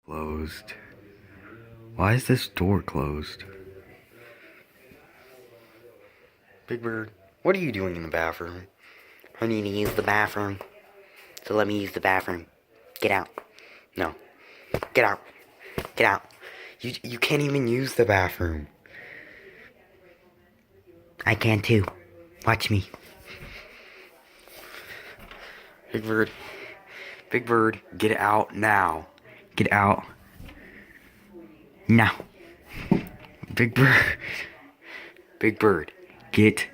Closed. Why is this door closed? Big Bird, what are you doing in the bathroom? I need to use the bathroom. So let me use the bathroom. Get out. No. Get out. Get out. You can't even use the bathroom. I can too. Watch me. Big Bird. Big Bird, get out now. Get out. Now. Big Bird. Big Bird, get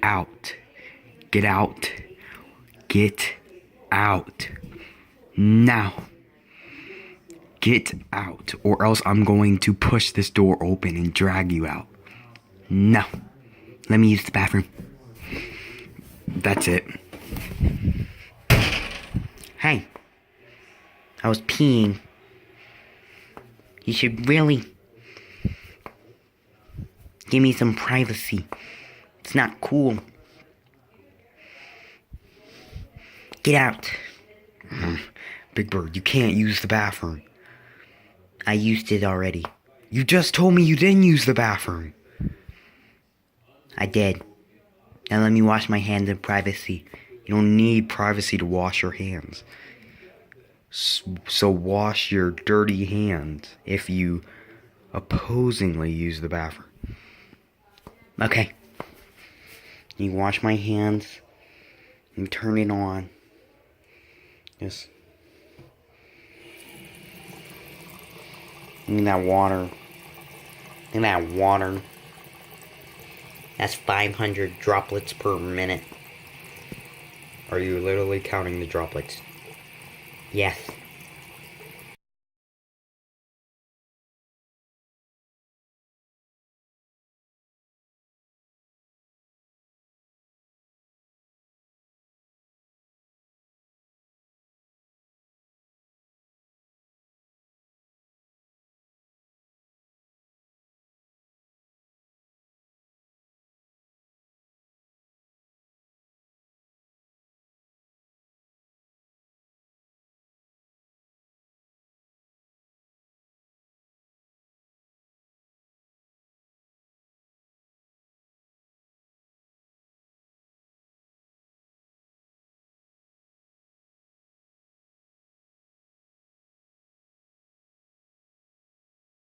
out. Get out. Get out. Now. Get out, or else I'm going to push this door open and drag you out. No. Let me use the bathroom. That's it. Hey. I was peeing. You should really give me some privacy. It's not cool. Get out. Big Bird, you can't use the bathroom. I used it already. You just told me you didn't use the bathroom. I did. Now let me wash my hands in privacy. You don't need privacy to wash your hands. So wash your dirty hands if you opposingly use the bathroom. Okay. You wash my hands and turn it on. Yes. Look at that water. Look at that water. That's 500 droplets per minute. Are you literally counting the droplets? Yes.